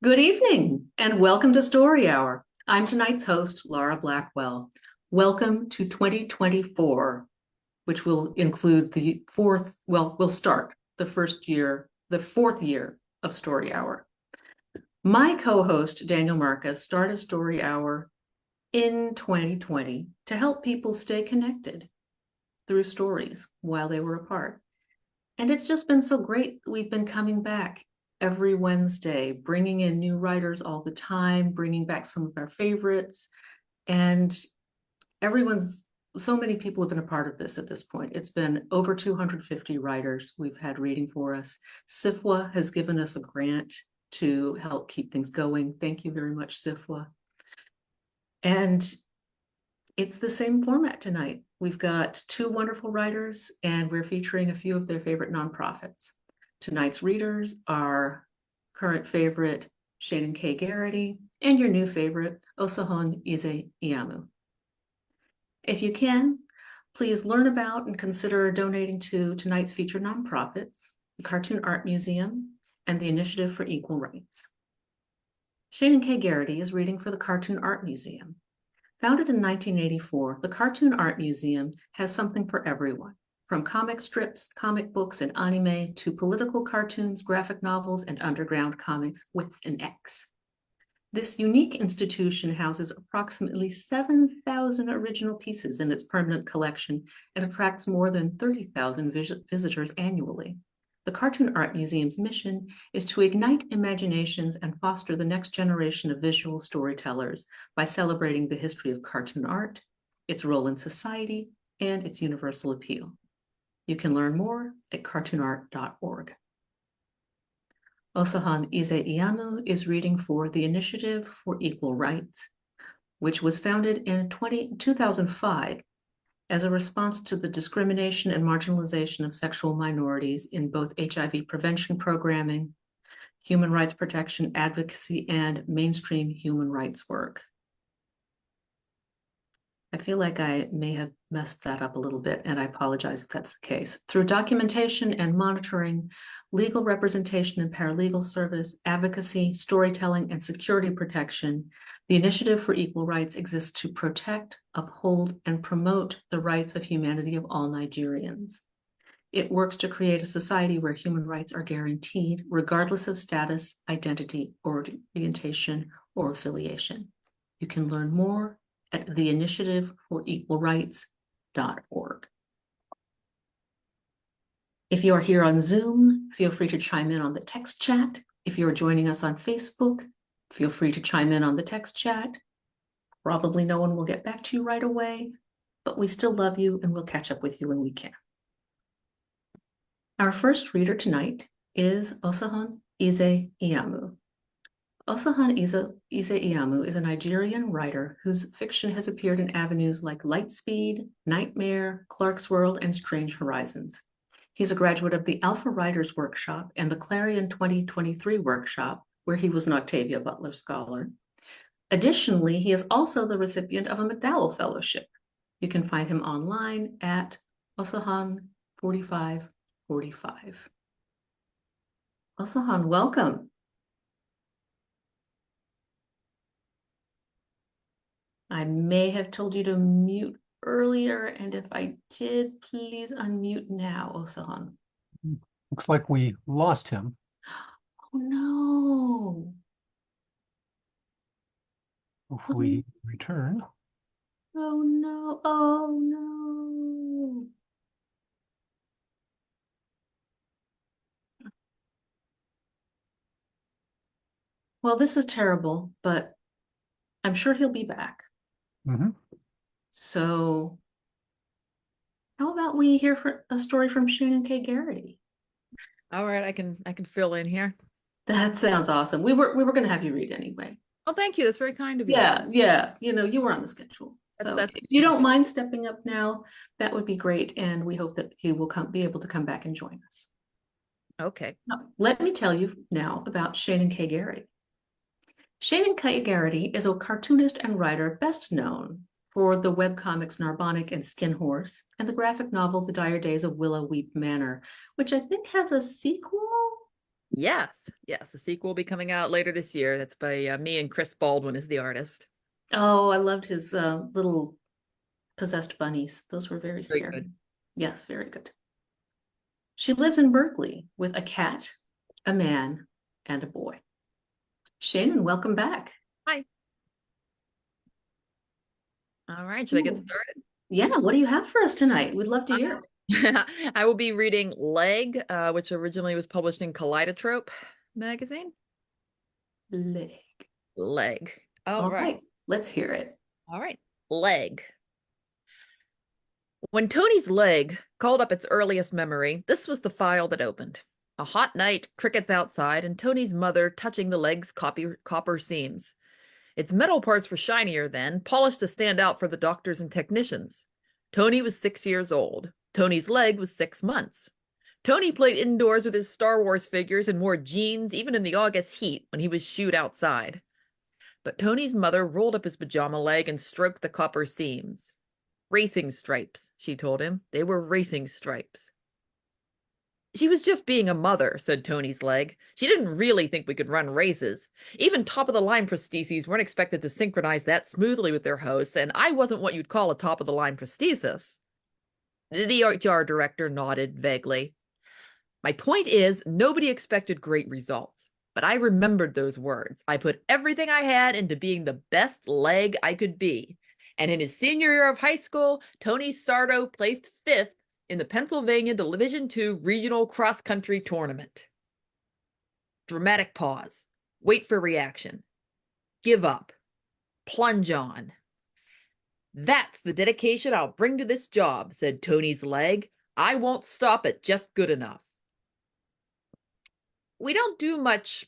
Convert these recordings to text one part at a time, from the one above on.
Good evening and welcome to Story Hour. I'm tonight's host, Laura Blackwell. Welcome to 2024, which will include we'll start the fourth year of Story Hour. My co-host, Daniel Marcus, started Story Hour in 2020 to help people stay connected through stories while they were apart. And it's just been so great. We've been coming back every Wednesday, bringing in new writers all the time, bringing back some of our favorites. And so many people have been a part of this at this point. It's been over 250 writers we've had reading for us. SIFWA has given us a grant to help keep things going. Thank you very much, SIFWA. And it's the same format tonight. We've got two wonderful writers, and we're featuring a few of their favorite nonprofits. Tonight's readers are current favorite Shaenon K. Garrity and your new favorite, Osahon Ize-Iyamu. If you can, please learn about and consider donating to tonight's featured nonprofits, the Cartoon Art Museum and the Initiative for Equal Rights. Shaenon K. Garrity is reading for the Cartoon Art Museum. Founded in 1984, the Cartoon Art Museum has something for everyone, from comic strips, comic books, and anime to political cartoons, graphic novels, and underground comics with an X. This unique institution houses approximately 7,000 original pieces in its permanent collection and attracts more than 30,000 visitors annually. The Cartoon Art Museum's mission is to ignite imaginations and foster the next generation of visual storytellers by celebrating the history of cartoon art, its role in society, and its universal appeal. You can learn more at cartoonart.org. Osahon Ize-Iyamu is reading for the Initiative for Equal Rights, which was founded in 2005 as a response to the discrimination and marginalization of sexual minorities in both HIV prevention programming, human rights protection advocacy, and mainstream human rights work. I feel like I may have messed that up a little bit, and I apologize if that's the case. Through documentation and monitoring, legal representation and paralegal service, advocacy, storytelling, and security protection, the Initiative for Equal Rights exists to protect, uphold, and promote the rights of humanity of all Nigerians. It works to create a society where human rights are guaranteed, regardless of status, identity, orientation, or affiliation. You can learn more at the Initiative for Equal Rights.org. If you are here on Zoom, feel free to chime in on the text chat. If you're joining us on Facebook, feel free to chime in on the text chat. Probably no one will get back to you right away, but we still love you and we'll catch up with you when we can. Our first reader tonight is Osahon Ize-Iyamu. Osahon Ize-Iyamu is a Nigerian writer whose fiction has appeared in avenues like Lightspeed, Nightmare, Clark's World, and Strange Horizons. He's a graduate of the Alpha Writers Workshop and the Clarion 2023 Workshop, where he was an Octavia Butler Scholar. Additionally, he is also the recipient of a McDowell Fellowship. You can find him online at Osahon4545. Osahon, welcome. I may have told you to mute earlier, and if I did, please unmute now, Osahon. Looks like we lost him. Oh no. If we return. Oh no. Oh no. Well, this is terrible, but I'm sure he'll be back. Mm-hmm. So how about we hear a story from Shaenon K. Garrity? All right, I can fill in here. That sounds awesome. We were going to have you read anyway. Oh, thank you. That's very kind of you. Yeah. You were on the schedule. So if you don't mind stepping up now, that would be great. And we hope that he will be able to come back and join us. Okay. Now, let me tell you now about Shaenon K. Garrity. Shaenon K. Garrity is a cartoonist and writer best known for the webcomics Narbonic and Skin Horse and the graphic novel The Dire Days of Willow Weep Manor, which I think has a sequel. Yes, yes. The sequel will be coming out later this year. That's by me and Chris Baldwin as the artist. Oh, I loved his little possessed bunnies. Those were very Very scary. good. Yes, very good. She lives in Berkeley with a cat, a man, and a boy. Shaenon, welcome back. Hi. All right, should I get Ooh. started? Yeah, what do you have for us tonight? We'd love to hear it. I will be reading Leg, which originally was published in Kaleidotrope magazine. Leg. Leg. All All right. right, let's hear it. All right. Leg. When Tony's leg called up its earliest memory, this was the file that opened. A hot night, crickets outside, and Tony's mother touching the leg's copper seams. Its metal parts were shinier then, polished to stand out for the doctors and technicians. Tony was 6 years old. Tony's leg was 6 months. Tony played indoors with his Star Wars figures and wore jeans even in the August heat when he was shooed outside. But Tony's mother rolled up his pajama leg and stroked the copper seams. Racing stripes, she told him. They were racing stripes. She was just being a mother, said Tony's leg. She didn't really think we could run races. Even top-of-the-line prostheses weren't expected to synchronize that smoothly with their hosts, and I wasn't what you'd call a top-of-the-line prosthesis. The HR director nodded vaguely. My point is, nobody expected great results. But I remembered those words. I put everything I had into being the best leg I could be. And in his senior year of high school, Tony Sardo placed 5th in the Pennsylvania Division II Regional Cross Country Tournament. Dramatic pause. Wait for reaction. Give up. Plunge on. That's the dedication I'll bring to this job, said Tony's leg. I won't stop at just good enough. We don't do much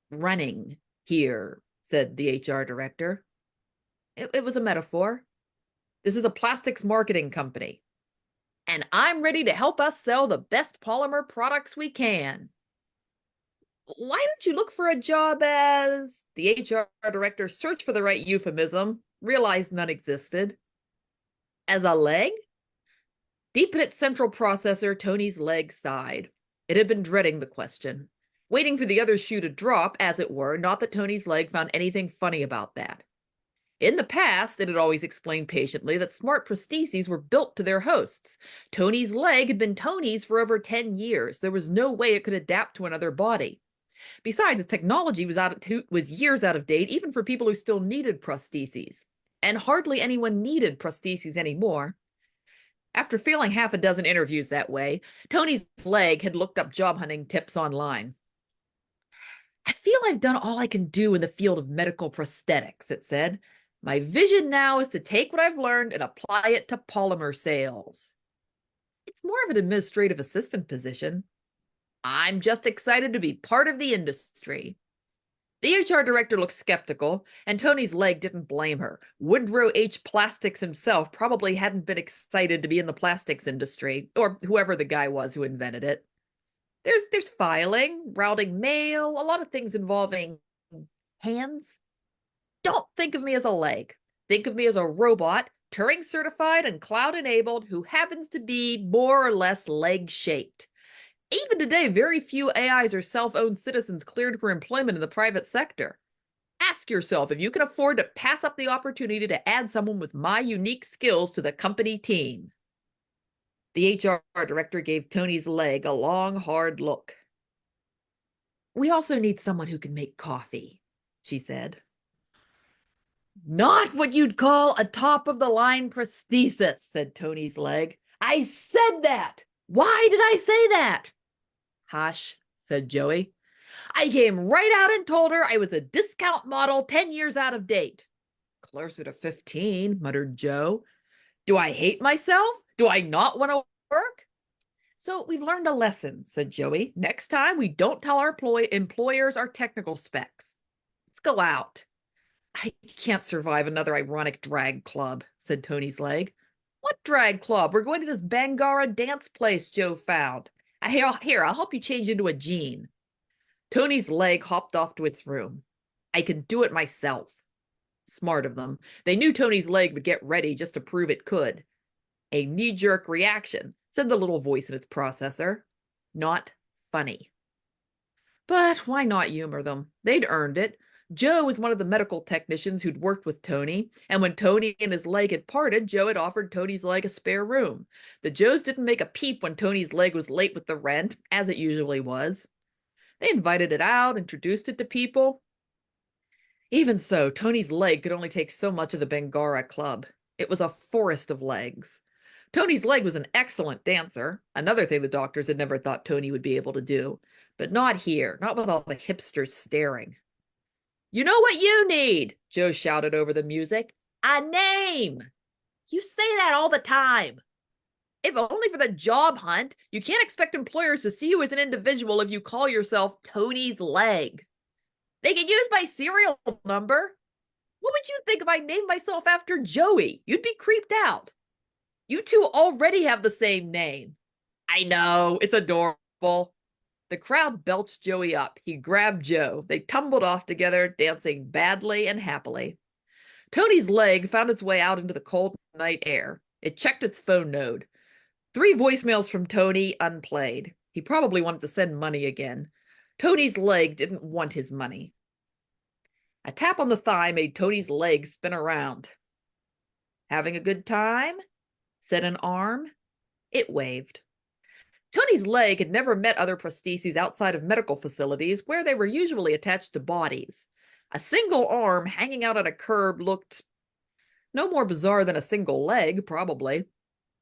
running here, said the HR director. It was a metaphor. This is a plastics marketing company, and I'm ready to help us sell the best polymer products we can. Why don't you look for a job as... The HR director searched for the right euphemism, realized none existed. As a leg? Deep in its central processor, Tony's leg sighed. It had been dreading the question, waiting for the other shoe to drop, as it were, not that Tony's leg found anything funny about that. In the past, it had always explained patiently that smart prostheses were built to their hosts. Tony's leg had been Tony's for over 10 years. There was no way it could adapt to another body. Besides, its technology was years out of date, even for people who still needed prostheses. And hardly anyone needed prostheses anymore. After failing half a dozen interviews that way, Tony's leg had looked up job hunting tips online. I feel I've done all I can do in the field of medical prosthetics, it said. My vision now is to take what I've learned and apply it to polymer sales. It's more of an administrative assistant position. I'm just excited to be part of the industry. The HR director looked skeptical, and Tony's leg didn't blame her. Woodrow H. Plastics himself probably hadn't been excited to be in the plastics industry, or whoever the guy was who invented it. There's filing, routing mail, a lot of things involving hands. Don't think of me as a leg. Think of me as a robot, Turing certified and cloud enabled, who happens to be more or less leg shaped. Even today, very few AIs or self-owned citizens cleared for employment in the private sector. Ask yourself if you can afford to pass up the opportunity to add someone with my unique skills to the company team. The HR director gave Tony's leg a long, hard look. We also need someone who can make coffee, she said. Not what you'd call a top-of-the-line prosthesis, said Tony's leg. I said that! Why did I say that? Hush, said Joey. I came right out and told her I was a discount model 10 years out of date. Closer to 15, muttered Joe. Do I hate myself? Do I not want to work? So we've learned a lesson, said Joey. Next time, we don't tell our employers our technical specs. Let's go out. I can't survive another ironic drag club, said Tony's leg. What drag club? We're going to this Bangara dance place Joe found. Here, I'll help you change into a jean. Tony's leg hopped off to its room. I can do it myself. Smart of them. They knew Tony's leg would get ready just to prove it could. A knee-jerk reaction, said the little voice in its processor. Not funny. But why not humor them? They'd earned it. Joe was one of the medical technicians who'd worked with Tony, and when Tony and his leg had parted, Joe had offered Tony's leg a spare room. The Joes didn't make a peep when Tony's leg was late with the rent, as it usually was. They invited it out, introduced it to people. Even so, Tony's leg could only take so much of the Bangara Club. It was a forest of legs. Tony's leg was an excellent dancer, another thing the doctors had never thought Tony would be able to do. But not here, not with all the hipsters staring. You know what you need, Joe shouted over the music. A name. You say that all the time. If only for the job hunt, you can't expect employers to see you as an individual if you call yourself Tony's leg. They can use my serial number. What would you think if I named myself after Joey? You'd be creeped out. You two already have the same name. I know, it's adorable. The crowd belched Joey up. He grabbed Joe. They tumbled off together, dancing badly and happily. Tony's leg found its way out into the cold night air. It checked its phone node. 3 voicemails from Tony unplayed. He probably wanted to send money again. Tony's leg didn't want his money. A tap on the thigh made Tony's leg spin around. Having a good time? Said an arm. It waved. Tony's leg had never met other prostheses outside of medical facilities, where they were usually attached to bodies. A single arm hanging out at a curb looked no more bizarre than a single leg, probably.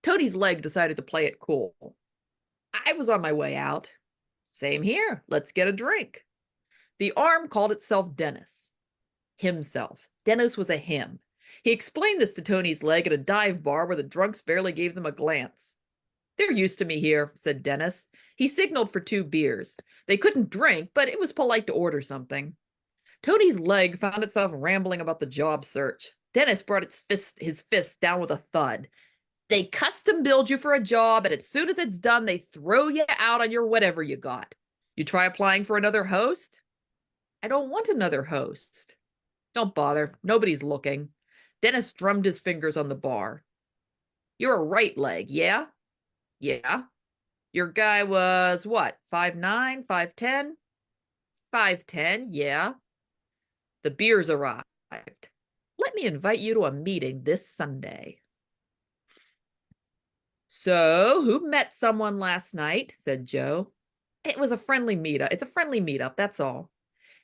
Tony's leg decided to play it cool. I was on my way out. Same here. Let's get a drink. The arm called itself Dennis. Himself. Dennis was a him. He explained this to Tony's leg at a dive bar where the drunks barely gave them a glance. They're used to me here, said Dennis. He signaled for 2 beers. They couldn't drink, but it was polite to order something. Tony's leg found itself rambling about the job search. Dennis brought his fist down with a thud. They custom build you for a job, and as soon as it's done, they throw you out on your whatever you got. You try applying for another host? I don't want another host. Don't bother. Nobody's looking. Dennis drummed his fingers on the bar. You're a right leg, yeah? Yeah. Your guy was what, 5'9", 5'10"? 5'10", yeah. The beers arrived. Let me invite you to a meeting this Sunday. So, who met someone last night? Said Joe. It was a friendly meetup. It's a friendly meetup, that's all.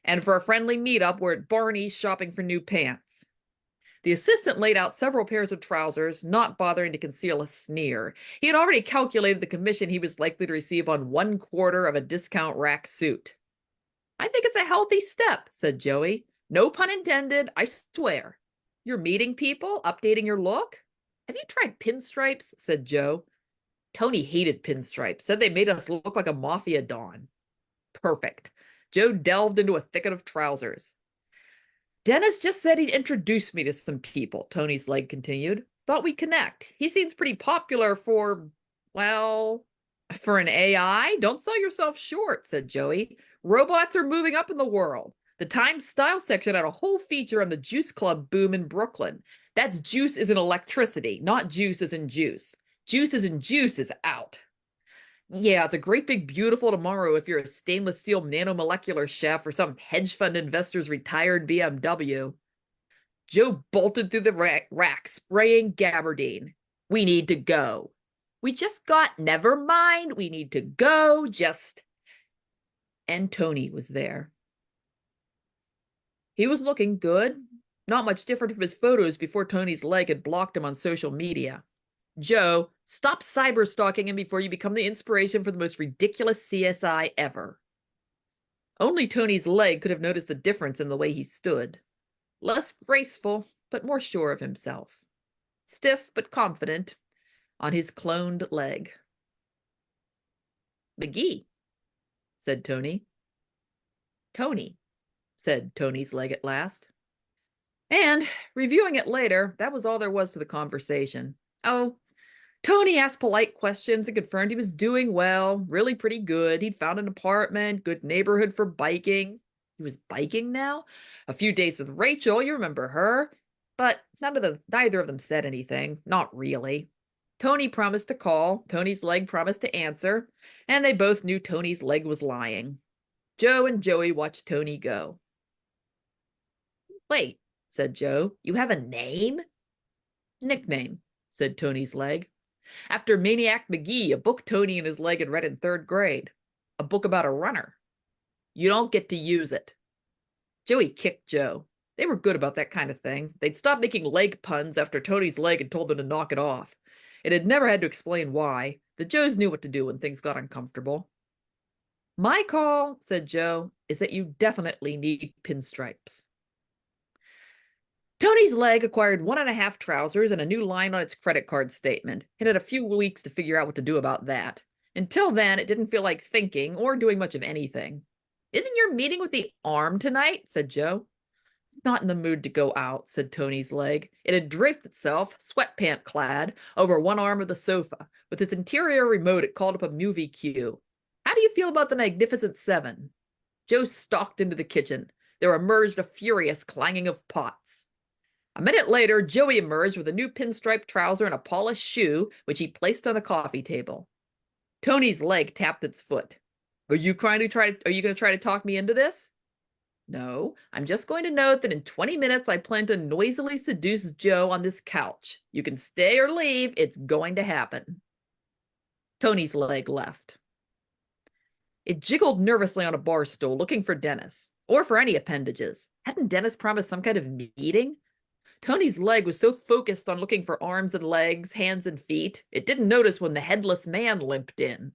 And for a friendly meetup, we're at Barney's shopping for new pants. The assistant laid out several pairs of trousers, not bothering to conceal a sneer. He had already calculated the commission he was likely to receive on 1/4 of a discount rack suit. I think it's a healthy step, said Joey. No pun intended, I swear. You're meeting people, updating your look? Have you tried pinstripes? Said Joe. Tony hated pinstripes, said they made us look like a mafia don. Perfect. Joe delved into a thicket of trousers. Dennis just said he'd introduce me to some people, Tony's leg continued. Thought we'd connect. He seems pretty popular for, well, for an AI? Don't sell yourself short, said Joey. Robots are moving up in the world. The Times Style section had a whole feature on the Juice Club boom in Brooklyn. That's juice as in electricity, not juice as in juice. Juice as in juice is out. Yeah, it's a great big beautiful tomorrow if you're a stainless steel nanomolecular chef or some hedge fund investor's retired BMW. Joe bolted through the rack, spraying gabardine. We need to go. We just got, never mind, we need to go, just... And Tony was there. He was looking good, not much different from his photos before Tony's leg had blocked him on social media. Joe, stop cyber-stalking him before you become the inspiration for the most ridiculous CSI ever. Only Tony's leg could have noticed the difference in the way he stood. Less graceful, but more sure of himself. Stiff, but confident, on his cloned leg. McGee, said Tony. Tony, said Tony's leg at last. And, reviewing it later, that was all there was to the conversation. Oh, Tony asked polite questions and confirmed he was doing well, really pretty good. He'd found an apartment, good neighborhood for biking. He was biking now? A few dates with Rachel, you remember her. But neither of them said anything, not really. Tony promised to call, Tony's leg promised to answer, and they both knew Tony's leg was lying. Joe and Joey watched Tony go. Wait, said Joe, you have a name? Nickname, said Tony's leg. After Maniac McGee, a book Tony and his leg had read in 3rd grade. A book about a runner. You don't get to use it. Joey kicked Joe. They were good about that kind of thing. They'd stopped making leg puns after Tony's leg had told them to knock it off. It had never had to explain why. The Joes knew what to do when things got uncomfortable. My call, said Joe, is that you definitely need pinstripes. Tony's leg acquired 1.5 trousers and a new line on its credit card statement. It had a few weeks to figure out what to do about that. Until then, it didn't feel like thinking or doing much of anything. Isn't your meeting with the arm tonight? Said Joe. Not in the mood to go out, said Tony's leg. It had draped itself, sweatpant clad, over one arm of the sofa. With its interior remote, it called up a movie queue. How do you feel about the Magnificent Seven? Joe stalked into the kitchen. There emerged a furious clanging of pots. A minute later, Joey emerged with a new pinstripe trouser and a polished shoe, which he placed on the coffee table. Tony's leg tapped its foot. Are you going to try to talk me into this? No, I'm just going to note that in 20 minutes I plan to noisily seduce Joe on this couch. You can stay or leave. It's going to happen. Tony's leg left. It jiggled nervously on a bar stool, looking for Dennis, or for any appendages. Hadn't Dennis promised some kind of meeting? Tony's leg was so focused on looking for arms and legs, hands and feet, it didn't notice when the headless man limped in.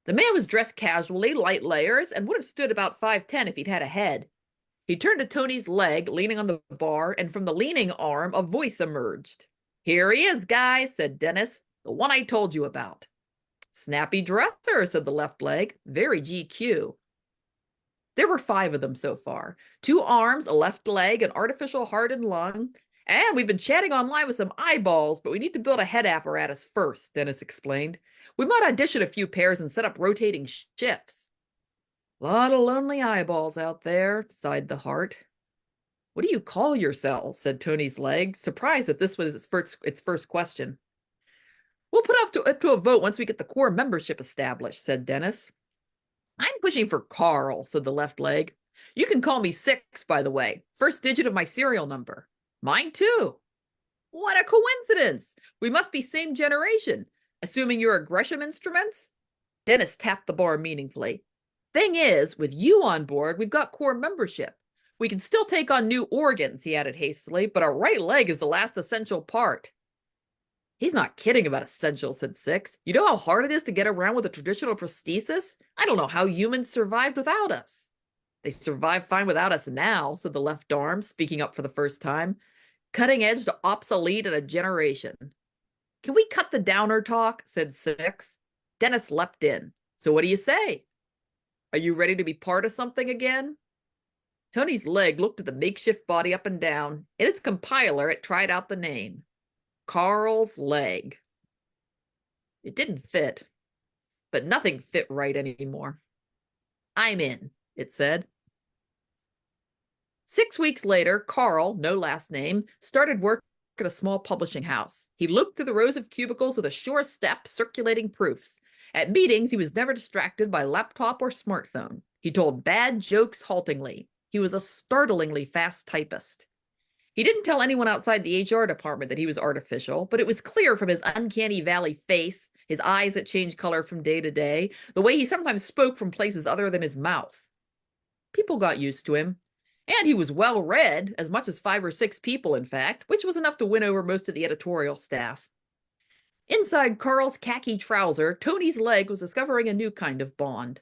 The man was dressed casually, light layers, and would have stood about 5'10" if he'd had a head. He turned to Tony's leg, leaning on the bar, and from the leaning arm, a voice emerged. Here he is, guys, said Dennis, the one I told you about. Snappy dresser, said the left leg, very GQ. There were 5 of them so far. 2 arms, a left leg, an artificial heart and lung, and we've been chatting online with some eyeballs, but we need to build a head apparatus first, Dennis explained. We might audition a few pairs and set up rotating shifts. Lot of lonely eyeballs out there, sighed the heart. What do you call yourselves? Said Tony's leg, surprised that this was its first question. We'll put up to a vote once we get the core membership established, said Dennis. I'm pushing for Carl, said the left leg. You can call me 6, by the way. First digit of my serial number. Mine too. What a coincidence. We must be same generation. Assuming you're Gresham Instruments? Dennis tapped the bar meaningfully. Thing is, with you on board, we've got core membership. We can still take on new organs, he added hastily, but our right leg is the last essential part. He's not kidding about essential, said 6. You know how hard it is to get around with a traditional prosthesis? I don't know how humans survived without us. They survive fine without us now, said the left arm, speaking up for the first time. Cutting edge to obsolete in a generation. Can we cut the downer talk? Said 6. Dennis leapt in. So what do you say? Are you ready to be part of something again? Tony's leg looked at the makeshift body up and down. In its compiler, it tried out the name. Carl's leg. It didn't fit, but nothing fit right anymore. I'm in, it said. 6 weeks later, Carl, no last name, started work at a small publishing house. He looked through the rows of cubicles with a sure step, circulating proofs. At meetings, he was never distracted by laptop or smartphone. He told bad jokes haltingly. He was a startlingly fast typist. He didn't tell anyone outside the HR department that he was artificial, but it was clear from his uncanny valley face, his eyes that changed color from day to day, the way he sometimes spoke from places other than his mouth. People got used to him. And he was well read, as much as 5 or 6 people, in fact, which was enough to win over most of the editorial staff. Inside Carl's khaki trouser, Tony's leg was discovering a new kind of bond.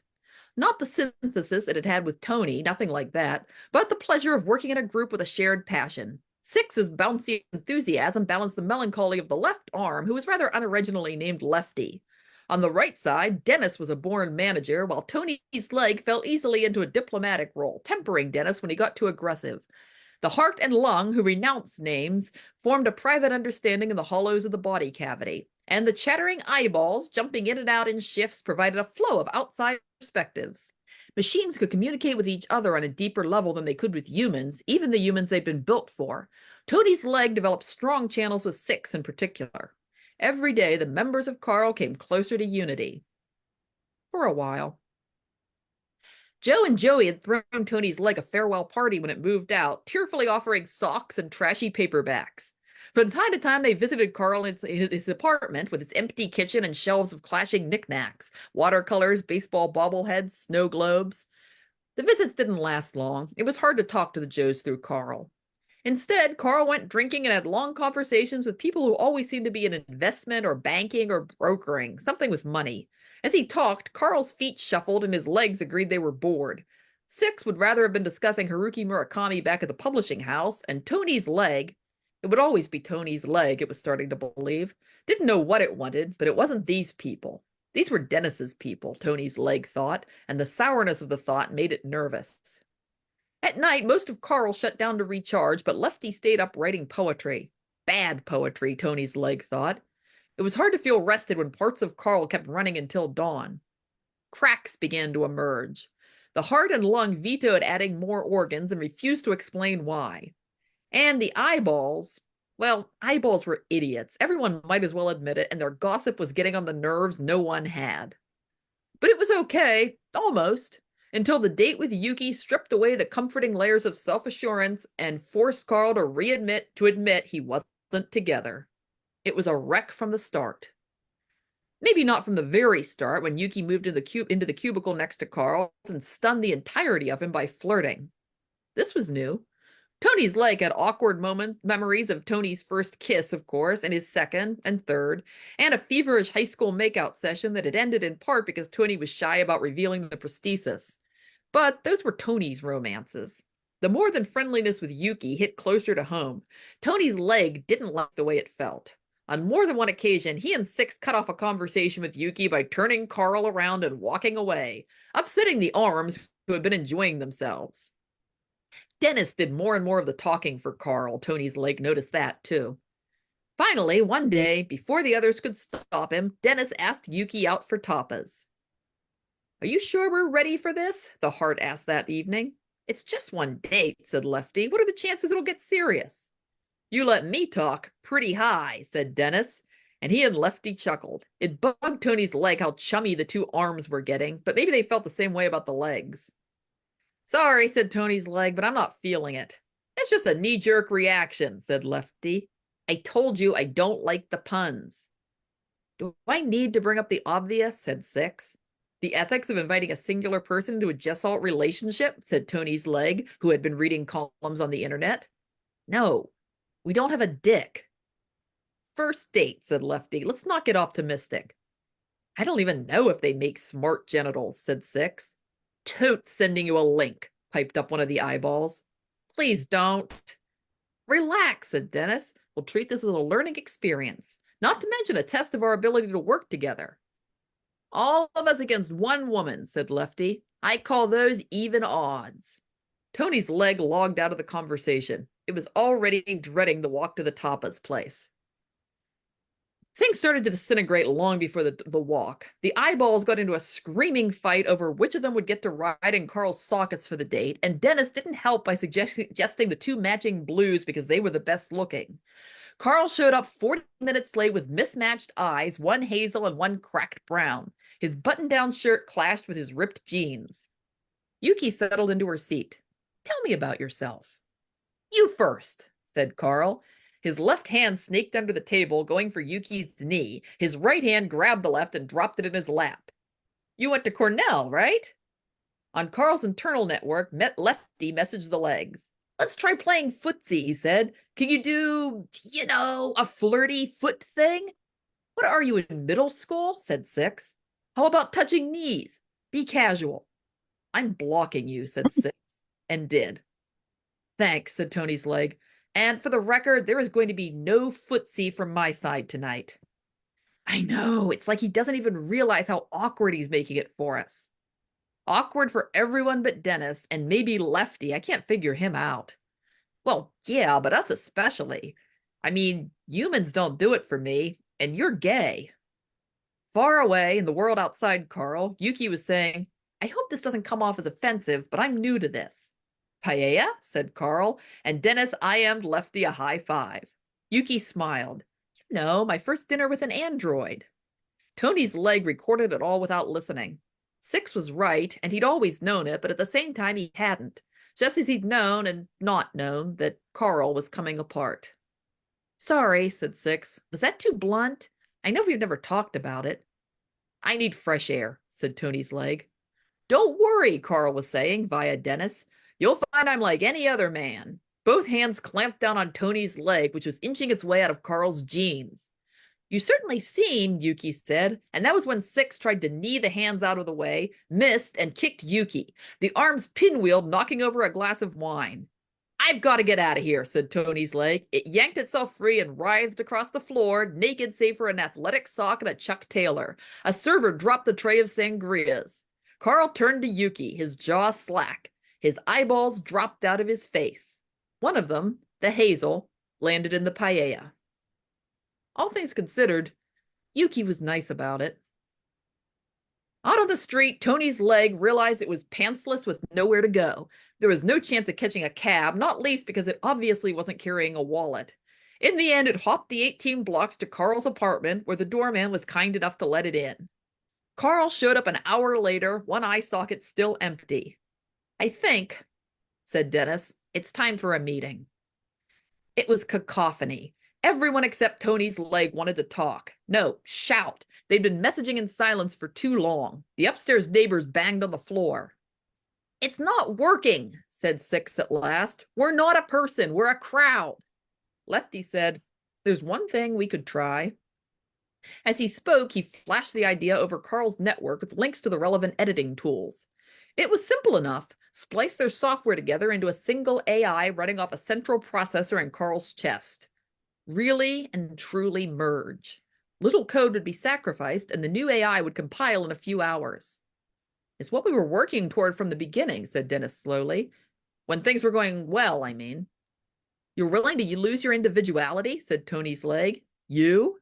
Not the synthesis it had had with Tony, nothing like that, but the pleasure of working in a group with a shared passion. 6's bouncy enthusiasm balanced the melancholy of the left arm, who was rather unoriginally named Lefty. On the right side, Dennis was a born manager, while Tony's leg fell easily into a diplomatic role, tempering Dennis when he got too aggressive. The heart and lung, who renounced names, formed a private understanding in the hollows of the body cavity, and the chattering eyeballs, jumping in and out in shifts, provided a flow of outside perspectives. Machines could communicate with each other on a deeper level than they could with humans, even the humans they'd been built for. Tony's leg developed strong channels with 6 in particular. Every day, the members of Carl came closer to unity. For a while. Joe and Joey had thrown Tony's leg a farewell party when it moved out, tearfully offering socks and trashy paperbacks. From time to time, they visited Carl in his apartment with its empty kitchen and shelves of clashing knickknacks, watercolors, baseball bobbleheads, snow globes. The visits didn't last long. It was hard to talk to the Joes through Carl. Instead, Carl went drinking and had long conversations with people who always seemed to be in investment or banking or brokering, something with money. As he talked, Carl's feet shuffled and his legs agreed they were bored. Six would rather have been discussing Haruki Murakami back at the publishing house, and Tony's leg, it would always be Tony's leg, it was starting to believe, didn't know what it wanted, but it wasn't these people. These were Dennis's people, Tony's leg thought, and the sourness of the thought made it nervous. At night, most of Carl shut down to recharge, but Lefty stayed up writing poetry. Bad poetry, Tony's leg thought. It was hard to feel rested when parts of Carl kept running until dawn. Cracks began to emerge. The heart and lung vetoed adding more organs and refused to explain why. And the eyeballs, well, eyeballs were idiots. Everyone might as well admit it, and their gossip was getting on the nerves no one had. But it was okay, almost, until the date with Yuki stripped away the comforting layers of self-assurance and forced Carl to admit he wasn't together. It was a wreck from the start. Maybe not from the very start, when Yuki moved into the cubicle next to Carl and stunned the entirety of him by flirting. This was new. Tony's leg had awkward memories of Tony's first kiss, of course, and his second and third, and a feverish high school makeout session that had ended in part because Tony was shy about revealing the prosthesis. But those were Tony's romances. The more than friendliness with Yuki hit closer to home. Tony's leg didn't like the way it felt. On more than one occasion, he and Six cut off a conversation with Yuki by turning Carl around and walking away, upsetting the arms who had been enjoying themselves. Dennis did more and more of the talking for Carl. Tony's leg noticed that, too. Finally, one day, before the others could stop him, Dennis asked Yuki out for tapas. "Are you sure we're ready for this?" the Heart asked that evening. "It's just one date," said Lefty. "What are the chances it'll get serious?" "You let me talk. Pretty high," said Dennis, and he and Lefty chuckled. It bugged Tony's leg how chummy the two arms were getting, but maybe they felt the same way about the legs. "Sorry," said Tony's leg, "but I'm not feeling it." "It's just a knee-jerk reaction," said Lefty. "I told you I don't like the puns." "Do I need to bring up the obvious?" said Six. "The ethics of inviting a singular person into a Gestalt relationship," said Tony's leg, who had been reading columns on the internet. "No, we don't have a dick." "First date," said Lefty. "Let's not get optimistic." "I don't even know if they make smart genitals," said Six. "Totes sending you a link," piped up one of the eyeballs. "Please don't." "Relax," said Dennis. "We'll treat this as a learning experience, not to mention a test of our ability to work together." "All of us against one woman," said Lefty. "I call those even odds." Tony's leg logged out of the conversation. It was already dreading the walk to the tapas place. Things started to disintegrate long before the walk. The eyeballs got into a screaming fight over which of them would get to ride in Carl's sockets for the date, and Dennis didn't help by suggesting the two matching blues because they were the best looking. Carl showed up 40 minutes late with mismatched eyes, one hazel and one cracked brown. His button-down shirt clashed with his ripped jeans. Yuki settled into her seat. "Tell me about yourself." "You first," said Carl. His left hand snaked under the table, going for Yuki's knee. His right hand grabbed the left and dropped it in his lap. "You went to Cornell, right?" On Carl's internal network, Lefty messaged the legs. "Let's try playing footsie," he said. "Can you do, a flirty foot thing?" "What are you, in middle school?" said Six. "How about touching knees? Be casual." "I'm blocking you," said Six, and did. "Thanks," said Tony's leg. "And for the record, there is going to be no footsie from my side tonight." "I know, it's like he doesn't even realize how awkward he's making it for us." "Awkward for everyone but Dennis, and maybe Lefty. I can't figure him out." "Well, yeah, but us especially. I mean, humans don't do it for me, and you're gay." Far away, in the world outside Carl, Yuki was saying, "I hope this doesn't come off as offensive, but I'm new to this." "Paella?" said Carl, and Dennis IM'd Lefty a high five. Yuki smiled. "You know, my first dinner with an android." Tony's leg recorded it all without listening. Six was right, and he'd always known it, but at the same time he hadn't, just as he'd known and not known that Carl was coming apart. Sorry, said Six. Was that too blunt? I know we've never talked about it. I need fresh air, said Tony's leg. Don't worry, Carl was saying via Dennis. You'll find I'm like any other man. Both hands clamped down on Tony's leg, which was inching its way out of Carl's jeans. You certainly seem, Yuki said, and that was when Six tried to knee the hands out of the way, missed, and kicked Yuki, the arms pinwheeled, knocking over a glass of wine. I've got to get out of here, said Tony's leg. It yanked itself free and writhed across the floor, naked save for an athletic sock and a Chuck Taylor. A server dropped the tray of sangrias. Carl turned to Yuki, his jaw slack. His eyeballs dropped out of his face. One of them, the hazel, landed in the paella. All things considered, Yuki was nice about it. Out on the street, Tony's leg realized it was pantsless with nowhere to go. There was no chance of catching a cab, not least because it obviously wasn't carrying a wallet. In the end, it hopped the 18 blocks to Carl's apartment, where the doorman was kind enough to let it in. Carl showed up an hour later, one eye socket still empty. I think, said Dennis, it's time for a meeting. It was cacophony. Everyone except Tony's leg wanted to talk. No, shout. They'd been messaging in silence for too long. The upstairs neighbors banged on the floor. It's not working, said Six at last. We're not a person, we're a crowd. Lefty said, there's one thing we could try. As he spoke, he flashed the idea over Carl's network with links to the relevant editing tools. It was simple enough. Splice their software together into a single AI running off a central processor in Carl's chest. Really and truly merge. Little code would be sacrificed, and the new AI would compile in a few hours. It's what we were working toward from the beginning, said Dennis slowly. When things were going well, I mean. You're willing to lose your individuality, said Tony's leg. You?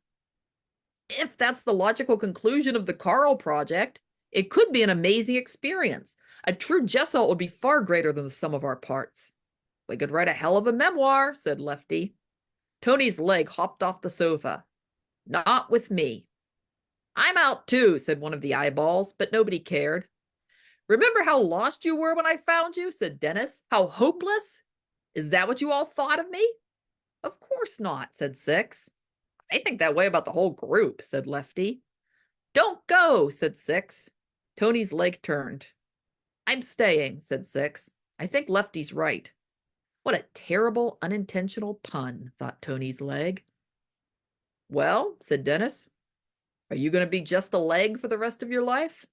If that's the logical conclusion of the Carl project, it could be an amazing experience. A true Jessel would be far greater than the sum of our parts. We could write a hell of a memoir, said Lefty. Tony's leg hopped off the sofa. Not with me. I'm out too, said one of the eyeballs, but nobody cared. Remember how lost you were when I found you, said Dennis. How hopeless? Is that what you all thought of me? Of course not, said Six. I think that way about the whole group, said Lefty. Don't go, said Six. Tony's leg turned. I'm staying, said Six. I think Lefty's right. What a terrible, unintentional pun, thought Tony's leg. Well, said Dennis, are you going to be just a leg for the rest of your life?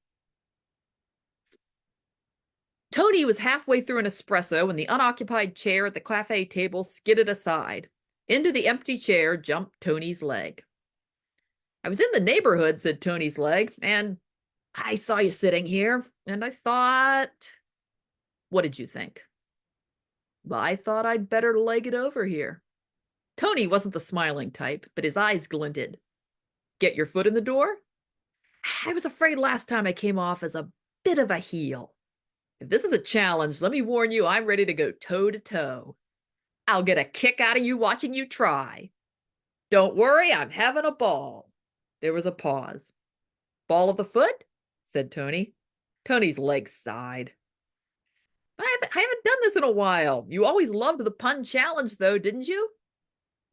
Tony was halfway through an espresso when the unoccupied chair at the cafe table skidded aside. Into the empty chair jumped Tony's leg. I was in the neighborhood, said Tony's leg, and I saw you sitting here, and I thought... What did you think? Well, I thought I'd better leg it over here. Tony wasn't the smiling type, but his eyes glinted. Get your foot in the door? I was afraid last time I came off as a bit of a heel. If this is a challenge, let me warn you, I'm ready to go toe to toe. I'll get a kick out of you watching you try. Don't worry, I'm having a ball. There was a pause. Ball of the foot? Said Tony. Tony's legs sighed. I haven't done this in a while. You always loved the pun challenge, though, didn't you?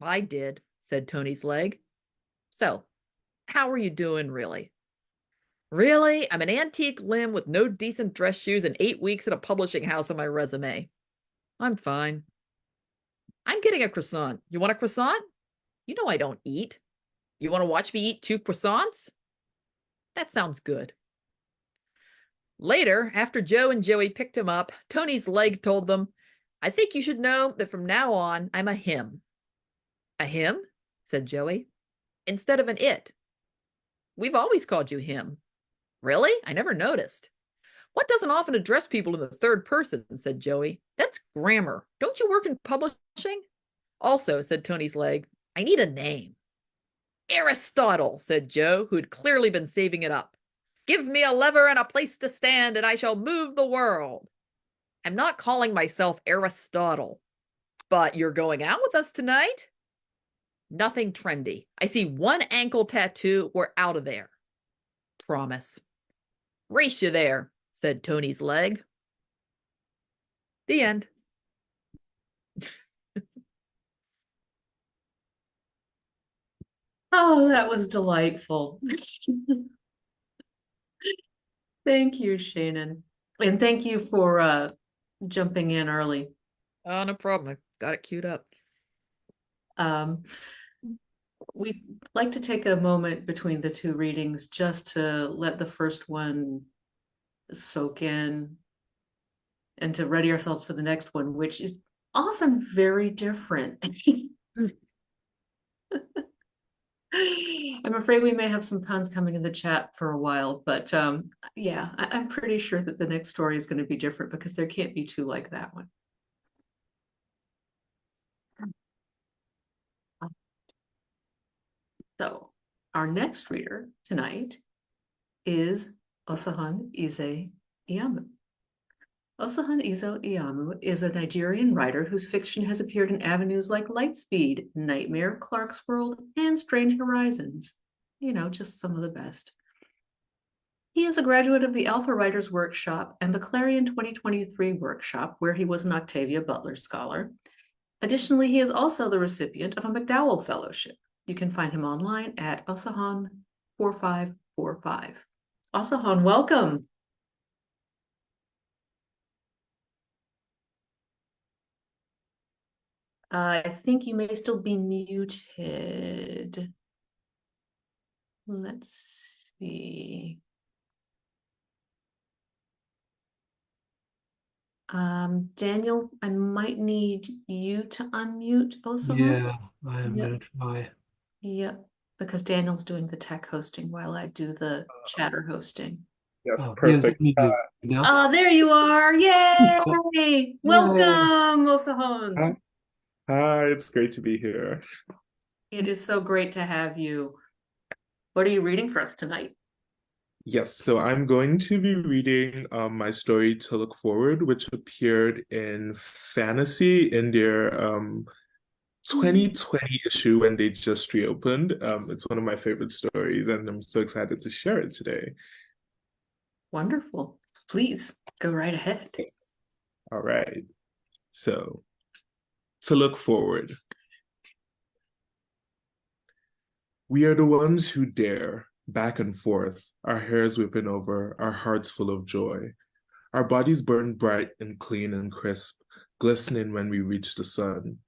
I did, said Tony's leg. So, how are you doing, really? Really? I'm an antique limb with no decent dress shoes and 8 weeks at a publishing house on my resume. I'm fine. I'm getting a croissant. You want a croissant? You know I don't eat. You want to watch me eat 2 croissants? That sounds good. Later, after Joe and Joey picked him up, Tony's leg told them, I think you should know that from now on, I'm a him. A him? Said Joey. Instead of an it. We've always called you him. Really? I never noticed. What doesn't often address people in the third person, said Joey. That's grammar. Don't you work in publishing? Also, said Tony's leg, I need a name. Aristotle, said Joe, who'd clearly been saving it up. Give me a lever and a place to stand, and I shall move the world. I'm not calling myself Aristotle. But you're going out with us tonight? Nothing trendy. I see 1 ankle tattoo. We're out of there. Promise. Race you there, said Tony's leg. The end. Oh, that was delightful. Thank you, Shaenon. And thank you for jumping in early. Oh, no problem. I got it queued up. We'd like to take a moment between the two readings just to let the first one soak in and to ready ourselves for the next one, which is often very different. I'm afraid we may have some puns coming in the chat for a while, but yeah, I'm pretty sure that the next story is going to be different because there can't be two like that one. So our next reader tonight is Osahon Ize-Iyamu. Osahon Ize-Iyamu is a Nigerian writer whose fiction has appeared in avenues like Lightspeed, Nightmare, Clark's World, and Strange Horizons. You know, just some of the best. He is a graduate of the Alpha Writers Workshop and the Clarion 2023 Workshop, where he was an Octavia Butler Scholar. Additionally, he is also the recipient of a McDowell Fellowship. You can find him online at Osahon4545. Osahon, welcome. I think you may still be muted. Let's see. Daniel, I might need you to unmute Osahon. Yeah, I'm Yep. gonna try. Yep, because Daniel's doing the tech hosting while I do the chatter hosting. Yes, Oh, he is perfect. muted now. Oh, there you are. Yay! Welcome, Osahon. Hi, hi, it's great to be here. It is so great to have you. What are you reading for us tonight? Yes, so I'm going to be reading my story To Look Forward, which appeared in Fantasy in their 2020 issue when they just reopened. It's one of my favorite stories, and I'm so excited to share it today. Wonderful. Please go right ahead. All right. So, To Look Forward. We are the ones who dare, back and forth, our hairs whipping over, our hearts full of joy. Our bodies burn bright and clean and crisp, glistening when we reach the sun.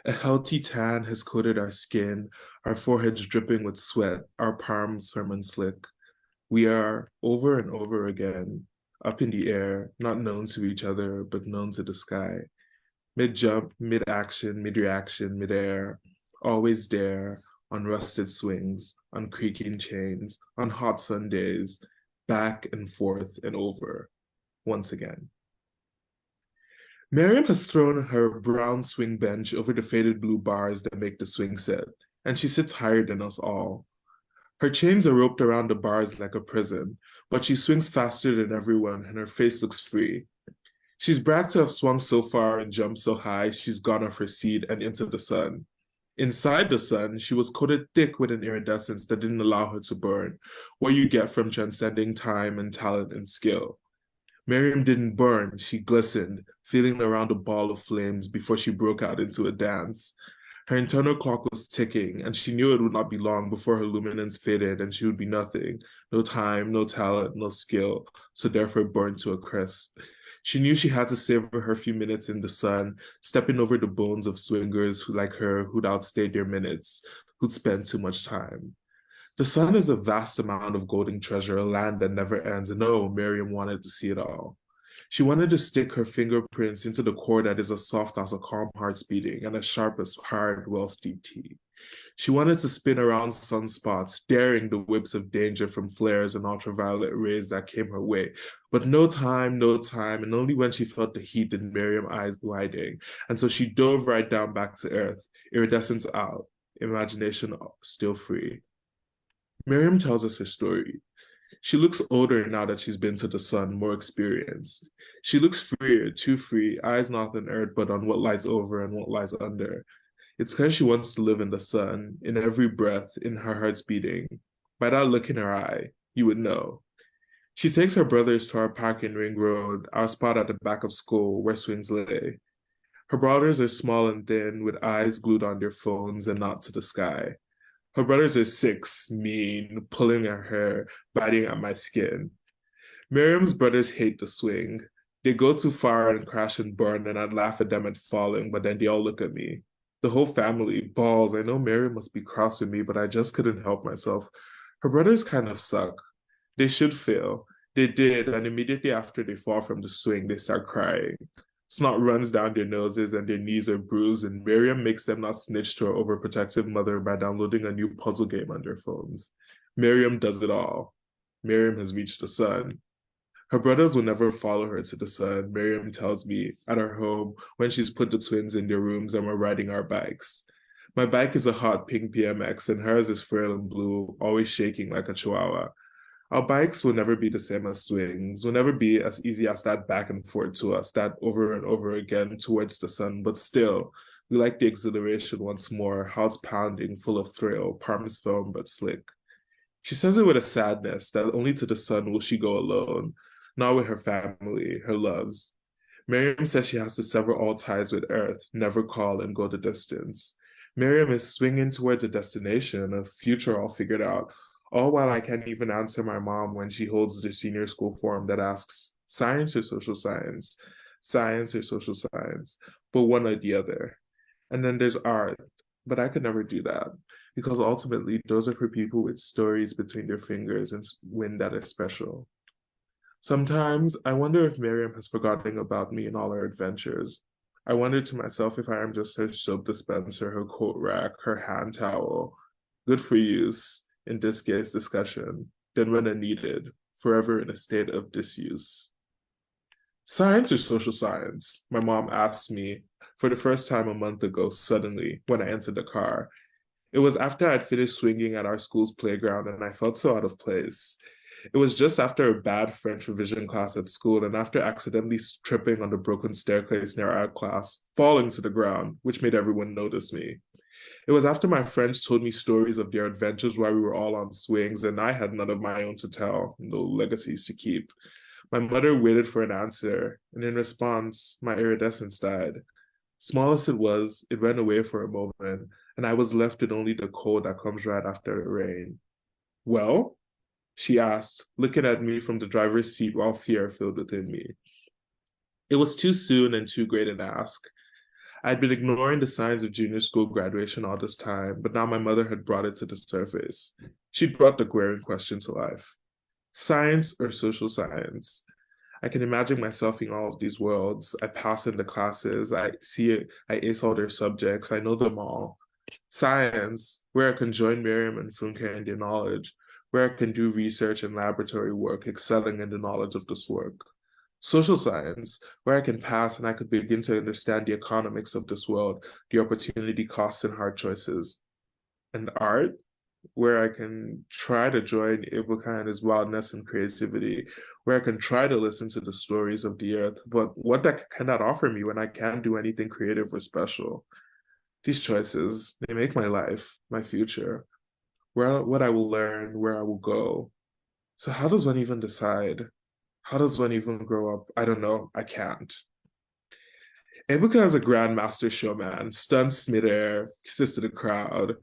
A healthy tan has coated our skin, our foreheads dripping with sweat, our palms firm and slick. We are, over and over again, up in the air, not known to each other, but known to the sky. Mid-jump, mid-action, mid-reaction, mid-air, always there, on rusted swings, on creaking chains, on hot Sundays, back and forth and over, once again. Miriam has thrown her brown swing bench over the faded blue bars that make the swing set, and she sits higher than us all. Her chains are roped around the bars like a prison, but she swings faster than everyone and her face looks free. She's bragged to have swung so far and jumped so high, she's gone off her seat and into the sun. Inside the sun, she was coated thick with an iridescence that didn't allow her to burn, what you get from transcending time and talent and skill. Miriam didn't burn, she glistened, feeling around a ball of flames before she broke out into a dance. Her internal clock was ticking, and she knew it would not be long before her luminance faded and she would be nothing. No time, no talent, no skill, so therefore burned to a crisp. She knew she had to savor her few minutes in the sun, stepping over the bones of swingers who, like her, who'd outstayed their minutes, who'd spent too much time. The sun is a vast amount of golden treasure, a land that never ends, and oh, Miriam wanted to see it all. She wanted to stick her fingerprints into the core that is as soft as a calm heart's beating and as sharp as hard, well-steeped tea. She wanted to spin around sunspots, daring the whips of danger from flares and ultraviolet rays that came her way. But no time, and only when she felt the heat did Miriam eyes widen. And so she dove right down back to earth, iridescence out, imagination still free. Miriam tells us her story. She looks older now that she's been to the sun, more experienced. She looks freer, too free, eyes not on earth, but on what lies over and what lies under. It's clear she wants to live in the sun, in every breath, in her heart's beating. By that look in her eye, you would know. She takes her brothers to our park in Ring Road, our spot at the back of school where swings lay. Her brothers are small and thin, with eyes glued on their phones and not to the sky. Her brothers are 6, mean, pulling her hair, biting at my skin. Miriam's brothers hate the swing. They go too far and crash and burn, and I'd laugh at them at falling, but then they all look at me. The whole family, balls. I know Miriam must be cross with me, but I just couldn't help myself. Her brothers kind of suck. They should fail. They did, and immediately after they fall from the swing, they start crying. Snot runs down their noses and their knees are bruised, and Miriam makes them not snitch to her overprotective mother by downloading a new puzzle game on their phones. Miriam does it all. Miriam has reached the sun. Her brothers will never follow her to the sun, Miriam tells me, at her home when she's put the twins in their rooms and we're riding our bikes. My bike is a hot pink BMX and hers is frail and blue, always shaking like a chihuahua. Our bikes will never be the same as swings, will never be as easy as that back and forth to us, that over and over again towards the sun, but still, we like the exhilaration once more, hearts pounding, full of thrill, palms firm but slick. She says it with a sadness that only to the sun will she go alone, not with her family, her loves. Miriam says she has to sever all ties with Earth, never call and go the distance. Miriam is swinging towards a destination, a future all figured out, all while I can't even answer my mom when she holds the senior school forum that asks, science or social science? Science or social science? But one or the other. And then there's art, but I could never do that because ultimately those are for people with stories between their fingers and wind that are special. Sometimes I wonder if Miriam has forgotten about me in all her adventures. I wonder to myself if I am just her soap dispenser, her coat rack, her hand towel, good for use in this case discussion, then when needed, forever in a state of disuse. Science or social science? My mom asked me for the first time a month ago, suddenly, when I entered the car. It was after I'd finished swinging at our school's playground and I felt so out of place. It was just after a bad French revision class at school and after accidentally tripping on the broken staircase near our class, falling to the ground, which made everyone notice me. It was after my friends told me stories of their adventures while we were all on swings and I had none of my own to tell, no legacies to keep. My mother waited for an answer, and in response, my iridescence died. Small as it was, it went away for a moment, and I was left with only the cold that comes right after the rain. Well? She asked, looking at me from the driver's seat while fear filled within me. It was too soon and too great an ask. I'd been ignoring the signs of junior school graduation all this time, but now my mother had brought it to the surface. She'd brought the glaring question to life. Science or social science? I can imagine myself in all of these worlds. I pass in the classes, I ace all their subjects, I know them all. Science, where I can join Miriam and Funke in their knowledge, where I can do research and laboratory work, excelling in the knowledge of this work. Social science, where I can pass and I could begin to understand the economics of this world, the opportunity costs and hard choices. And art, where I can try to join Ibuka and his wildness and creativity, where I can try to listen to the stories of the earth, but what that cannot offer me when I can't do anything creative or special. These choices, they make my life, my future, what I will learn, where I will go. So how does one even decide? How does one even grow up? I don't know. I can't. Ebuka is a grandmaster showman, stunts midair, kisses to the crowd.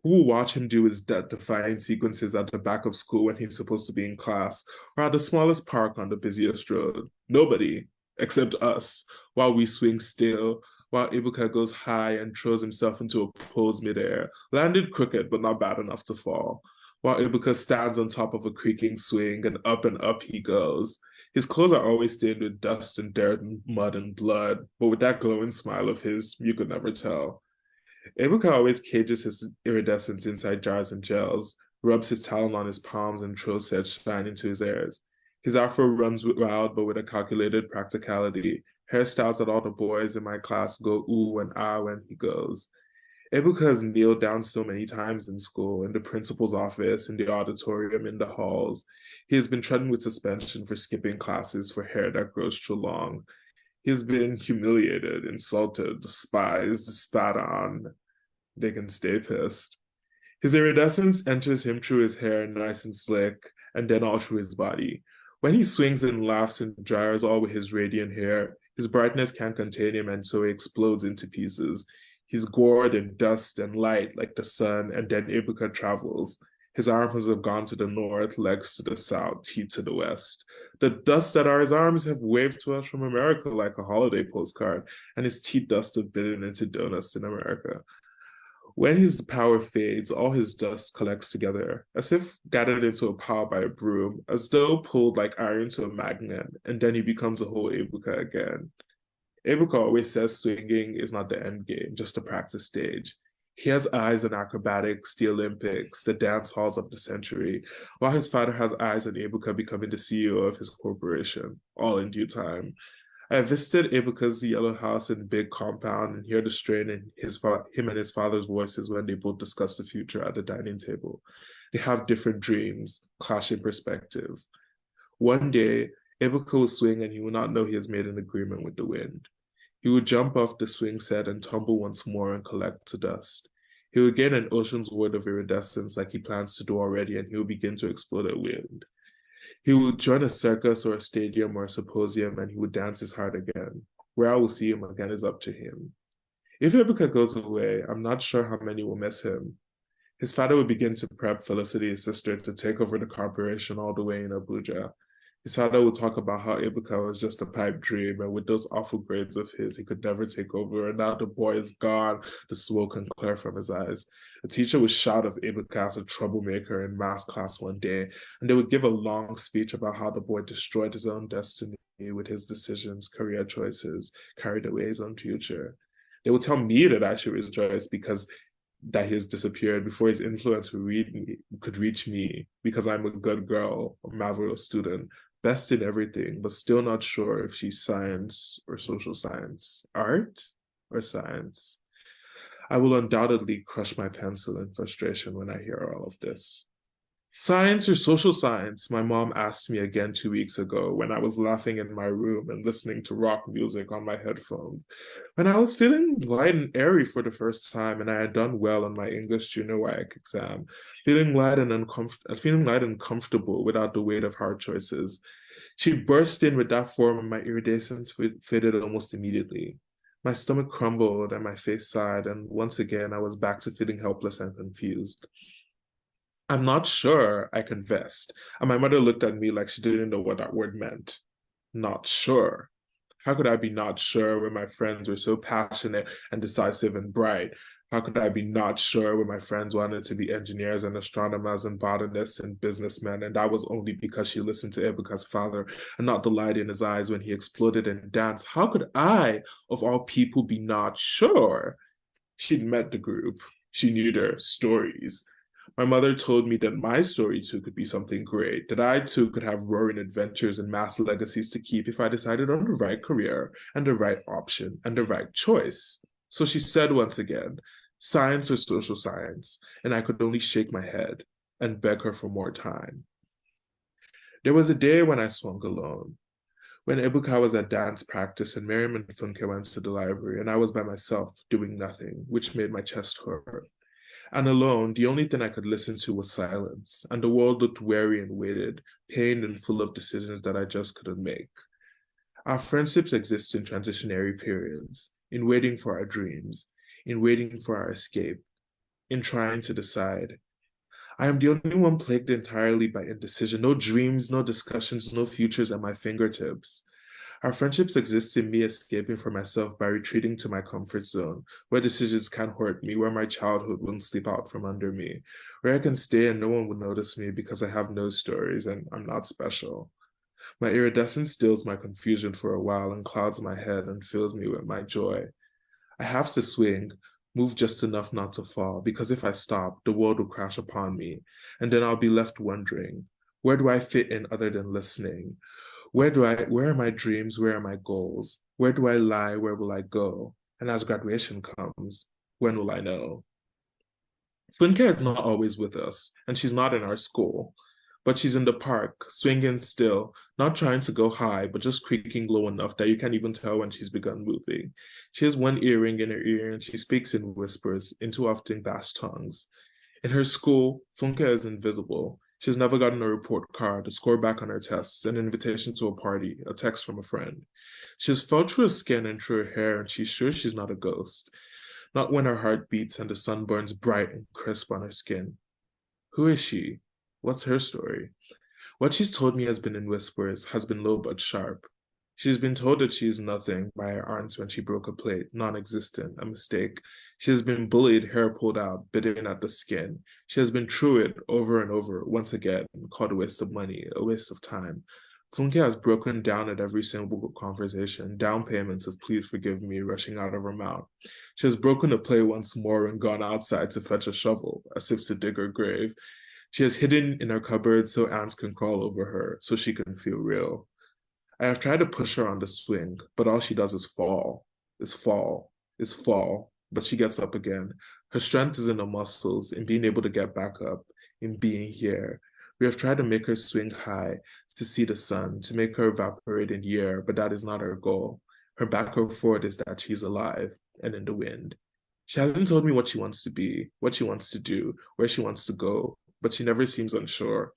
Who will watch him do his death-defying sequences at the back of school when he's supposed to be in class, or at the smallest park on the busiest road? Nobody, except us, while we swing still, while Ibuka goes high and throws himself into a pose midair, landed crooked but not bad enough to fall, while Ibuka stands on top of a creaking swing and up he goes. His clothes are always stained with dust and dirt and mud and blood, but with that glowing smile of his, you could never tell. Ibuka always cages his iridescence inside jars and gels, rubs his talon on his palms and throws said shine into his airs. His afro runs wild but with a calculated practicality, hairstyles that all the boys in my class go ooh and ah when he goes. Ibuka has kneeled down so many times in school, in the principal's office, in the auditorium, in the halls. He has been threatened with suspension for skipping classes for hair that grows too long. He has been humiliated, insulted, despised, spat on. They can stay pissed. His iridescence enters him through his hair, nice and slick, and then all through his body. When he swings and laughs and gyres all with his radiant hair, his brightness can't contain him, and so he explodes into pieces. He's gored in dust and light like the sun, and then Ibuka travels. His arms have gone to the north, legs to the south, teeth to the west. The dust that are his arms have waved to us from America like a holiday postcard, and his teeth dust have bitten into donuts in America. When his power fades, all his dust collects together, as if gathered into a pile by a broom, as though pulled like iron to a magnet, and then he becomes a whole Ibuka again. Ibuka always says swinging is not the end game, just a practice stage. He has eyes in acrobatics, the Olympics, the dance halls of the century, while his father has eyes on Ibuka becoming the CEO of his corporation, all in due time. I visited Ibuka's yellow house and big compound and hear the strain in him and his father's voices when they both discuss the future at the dining table. They have different dreams, clashing perspective. One day, Ibuka will swing and he will not know he has made an agreement with the wind. He would jump off the swing set and tumble once more and collect to dust. He will gain an ocean's worth of iridescence like he plans to do already, and he will begin to explode at wind. He would join a circus or a stadium or a symposium, and he would dance his heart again. Where I will see him again is up to him. If Ibuka goes away, I'm not sure how many will miss him. His father would begin to prep Felicity, his sister, to take over the corporation all the way in Abuja. His father would talk about how Ibuka was just a pipe dream, and with those awful grades of his, he could never take over. And now the boy is gone, the smoke can clear from his eyes. A teacher would shout of Ibuka as a troublemaker in math class one day, and they would give a long speech about how the boy destroyed his own destiny with his decisions, career choices, carried away his own future. They would tell me that I should rejoice because that he has disappeared before his influence could reach me, because I'm a good girl, a marvelous student, best in everything, but still not sure if she's science or social science, art or science. I will undoubtedly crush my pencil in frustration when I hear all of this. Science or social science? My mom asked me again 2 weeks ago when I was laughing in my room and listening to rock music on my headphones. When I was feeling light and airy for the first time and I had done well on my English junior WAEC exam, feeling light and comfortable without the weight of hard choices. She burst in with that form and my iridescence faded almost immediately. My stomach crumbled and my face sighed, and once again I was back to feeling helpless and confused. I'm not sure, I confessed, and my mother looked at me like she didn't know what that word meant. Not sure. How could I be not sure when my friends were so passionate and decisive and bright? How could I be not sure when my friends wanted to be engineers and astronomers and botanists and businessmen, and that was only because she listened to Ibuka's father and not the light in his eyes when he exploded and danced? How could I, of all people, be not sure? She'd met the group. She knew their stories. My mother told me that my story too could be something great, that I too could have roaring adventures and mass legacies to keep if I decided on the right career and the right option and the right choice. So she said once again, science or social science, and I could only shake my head and beg her for more time. There was a day when I swung alone, when Ibuka was at dance practice and Miriam and Funke went to the library, and I was by myself doing nothing, which made my chest hurt. And alone, the only thing I could listen to was silence, and the world looked weary and weighted, pained and full of decisions that I just couldn't make. Our friendships exist in transitionary periods, in waiting for our dreams, in waiting for our escape, in trying to decide. I am the only one plagued entirely by indecision, no dreams, no discussions, no futures at my fingertips. Our friendships exist in me escaping from myself by retreating to my comfort zone, where decisions can't hurt me, where my childhood won't slip out from under me, where I can stay and no one will notice me because I have no stories and I'm not special. My iridescence stills my confusion for a while and clouds my head and fills me with my joy. I have to swing, move just enough not to fall, because if I stop, the world will crash upon me, and then I'll be left wondering, where do I fit in other than listening? Where are my dreams? Where are my goals? Where do I lie? Where will I go? And as graduation comes, when will I know? Funke is not always with us, and she's not in our school, but she's in the park, swinging still, not trying to go high, but just creaking low enough that you can't even tell when she's begun moving. She has one earring in her ear, and she speaks in whispers, in too often vast tongues. In her school, Funke is invisible. She's never gotten a report card, a score back on her tests, an invitation to a party, a text from a friend. She's felt through her skin and through her hair, and she's sure she's not a ghost. Not when her heart beats and the sun burns bright and crisp on her skin. Who is she? What's her story? What she's told me has been in whispers, has been low but sharp. She's been told that she is nothing by her aunts when she broke a plate, non-existent, a mistake. She has been bullied, hair pulled out, bitten at the skin. She has been through it over and over, once again, called a waste of money, a waste of time. Funke has broken down at every single conversation, down payments of please forgive me rushing out of her mouth. She has broken the play once more and gone outside to fetch a shovel, as if to dig her grave. She has hidden in her cupboard so ants can crawl over her, so she can feel real. I have tried to push her on the swing, but all she does is fall, but she gets up again. Her strength is in the muscles, in being able to get back up, in being here. We have tried to make her swing high, to see the sun, to make her evaporate in the air, but that is not her goal. Her backward forward is that she's alive and in the wind. She hasn't told me what she wants to be, what she wants to do, where she wants to go, but she never seems unsure.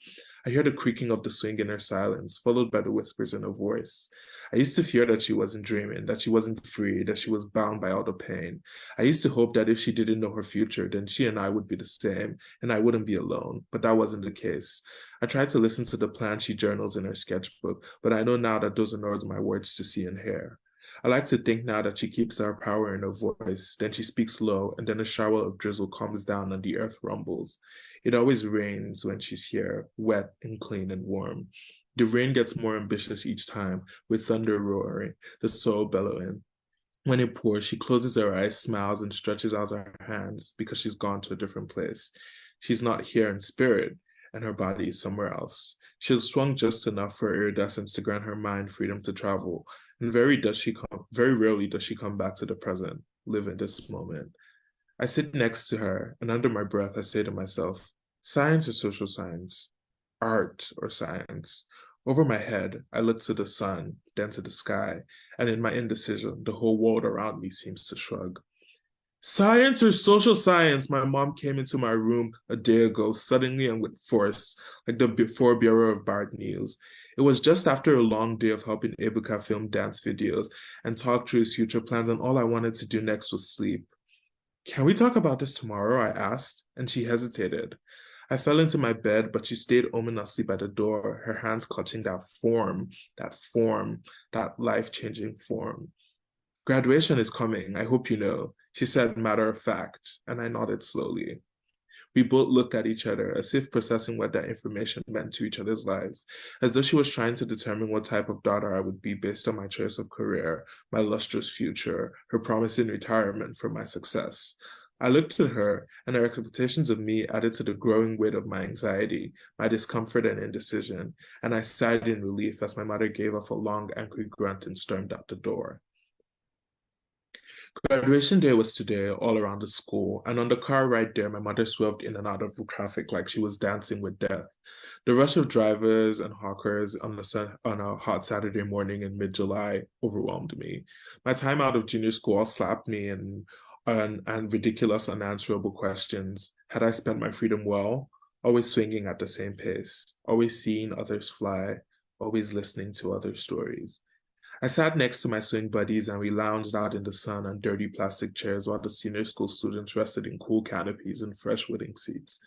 I hear the creaking of the swing in her silence, followed by the whispers in her voice. I used to fear that she wasn't dreaming, that she wasn't free, that she was bound by all the pain. I used to hope that if she didn't know her future, then she and I would be the same, and I wouldn't be alone, but that wasn't the case. I tried to listen to the plans she journals in her sketchbook, but I know now that those are not my words to see and hear. I like to think now that she keeps her power in her voice, then she speaks low, and then a shower of drizzle comes down and the earth rumbles. It always rains when she's here, wet and clean and warm. The rain gets more ambitious each time, with thunder roaring, the soil bellowing. When it pours, she closes her eyes, smiles, and stretches out her hands because she's gone to a different place. She's not here in spirit, and her body is somewhere else. She has swung just enough for iridescence to grant her mind freedom to travel, and very rarely does she come back to the present, live in this moment. I sit next to her, and under my breath, I say to myself, science or social science? Art or science? Over my head, I look to the sun, then to the sky, and in my indecision, the whole world around me seems to shrug. Science or social science? My mom came into my room a day ago, suddenly and with force, like the forebearer of bad news. It was just after a long day of helping Ebuka film dance videos and talk through his future plans, and all I wanted to do next was sleep. Can we talk about this tomorrow? I asked, and she hesitated. I fell into my bed, but she stayed ominously by the door, her hands clutching that life-changing form. Graduation is coming, I hope you know, she said matter of fact, and I nodded slowly. We both looked at each other as if processing what that information meant to each other's lives, as though she was trying to determine what type of daughter I would be based on my choice of career, my lustrous future, her promising retirement for my success. I looked at her, and her expectations of me added to the growing weight of my anxiety, my discomfort and indecision, and I sighed in relief as my mother gave off a long, angry grunt and stormed out the door. Graduation day was today, all around the school, and on the car ride there, my mother swerved in and out of traffic like she was dancing with death. The rush of drivers and hawkers on a hot Saturday morning in mid-July overwhelmed me. My time out of junior school all slapped me and ridiculous unanswerable questions. Had I spent my freedom well? Always swinging at the same pace, always seeing others fly, always listening to other stories. I sat next to my swing buddies and we lounged out in the sun on dirty plastic chairs while the senior school students rested in cool canopies and fresh wooden seats.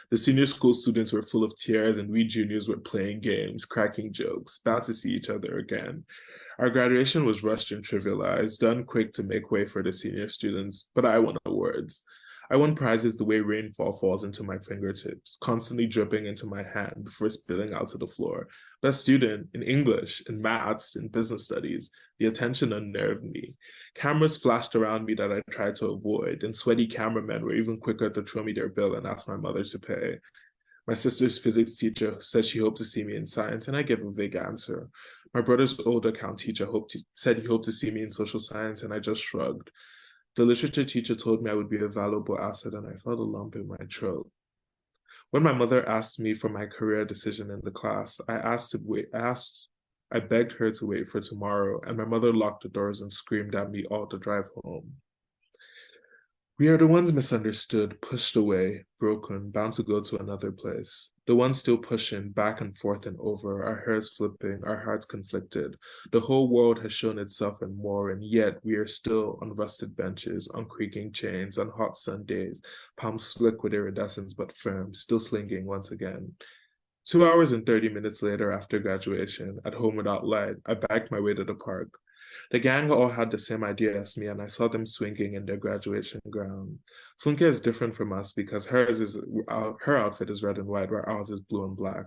The senior school students were full of tears and we juniors were playing games, cracking jokes, about to see each other again. Our graduation was rushed and trivialized, done quick to make way for the senior students, but I won awards. I won prizes the way rainfall falls into my fingertips, constantly dripping into my hand before spilling out to the floor. Best student in English, in maths, in business studies. The attention unnerved me. Cameras flashed around me that I tried to avoid, and sweaty cameramen were even quicker to throw me their bill and ask my mother to pay. My sister's physics teacher said she hoped to see me in science, and I gave a vague answer. My brother's old account teacher said he hoped to see me in social science, and I just shrugged. The literature teacher told me I would be a valuable asset, and I felt a lump in my throat. When my mother asked me for my career decision in the class, I begged her to wait for tomorrow, and my mother locked the doors and screamed at me all the drive home. We are the ones misunderstood, pushed away, broken, bound to go to another place. The ones still pushing back and forth and over, our hairs flipping, our hearts conflicted. The whole world has shown itself and more, and yet we are still on rusted benches, on creaking chains, on hot sun days, palms slick with iridescence but firm, still slinging once again. 2 hours and 30 minutes later, after graduation, at home without light, I biked my way to the park. The gang all had the same idea as me, and I saw them swinging in their graduation gown. Funke is different from us because her outfit is red and white, where ours is blue and black.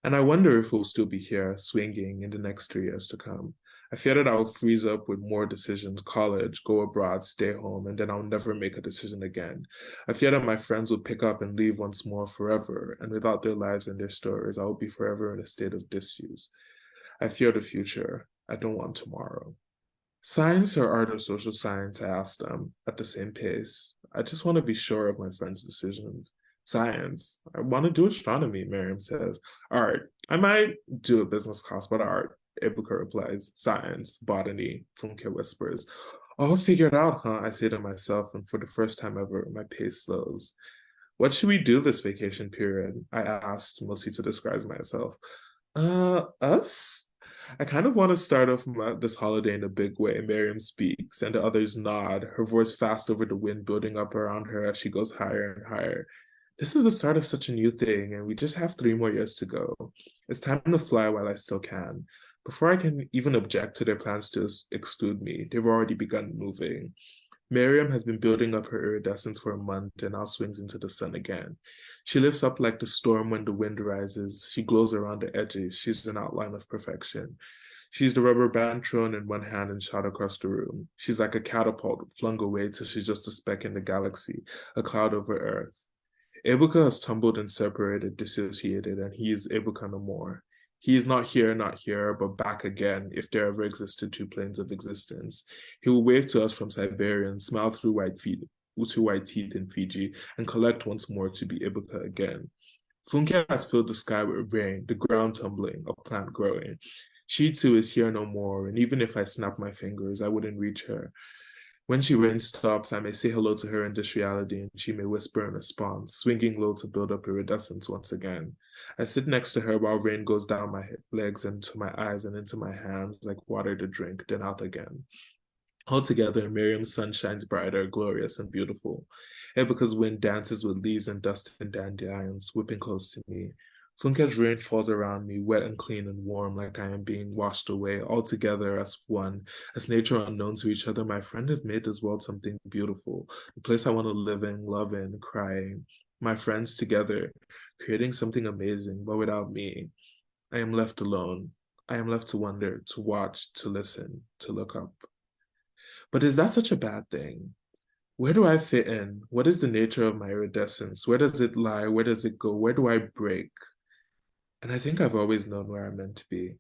And I wonder if we'll still be here, swinging in the next 3 years to come. I fear that I'll freeze up with more decisions, college, go abroad, stay home, and then I'll never make a decision again. I fear that my friends will pick up and leave once more forever, and without their lives and their stories, I will be forever in a state of disuse. I fear the future. I don't want tomorrow. Science or art or social science, I asked them, at the same pace. I just want to be sure of my friends' decisions. Science. I want to do astronomy, Miriam says. Art. I might do a business class, but art. Ibuka replies. Science. Botany. Funke whispers. All figured out, huh? I say to myself, and for the first time ever, my pace slows. What should we do this vacation period? I asked, mostly to disguise myself. Us? I kind of want to start off this holiday in a big way. Miriam speaks, and the others nod, her voice fast over the wind building up around her as she goes higher and higher. This is the start of such a new thing, and we just have 3 more years to go. It's time to fly while I still can. Before I can even object to their plans to exclude me, they've already begun moving. Miriam has been building up her iridescence for a month and now swings into the sun again. She lifts up like the storm when the wind rises. She glows around the edges. She's an outline of perfection. She's the rubber band thrown in one hand and shot across the room. She's like a catapult flung away till she's just a speck in the galaxy, a cloud over Earth. Ibuka has tumbled and separated, dissociated, and he is Ibuka no more. He is not here, but back again, if there ever existed two planes of existence. He will wave to us from Siberia and smile through white teeth in Fiji, and collect once more to be Ibuka again. Funke has filled the sky with rain, the ground tumbling, a plant growing. She too is here no more, and even if I snap my fingers, I wouldn't reach her. When she rain stops, I may say hello to her in this reality, and she may whisper in response, swinging low to build up iridescence once again. I sit next to her while rain goes down my legs and to my eyes and into my hands like water to drink, then out again. Altogether, Miriam's sun shines brighter, glorious, and beautiful. Ibuka's wind dances with leaves and dust and dandelions, whipping close to me. Funke's rain falls around me, wet and clean and warm, like I am being washed away, all together as one. As nature unknown to each other, my friend have made this world something beautiful, a place I want to live in, love in, cry in. My friends together, creating something amazing, but without me. I am left alone. I am left to wonder, to watch, to listen, to look up. But is that such a bad thing? Where do I fit in? What is the nature of my iridescence? Where does it lie? Where does it go? Where do I break? And I think I've always known where I'm meant to be.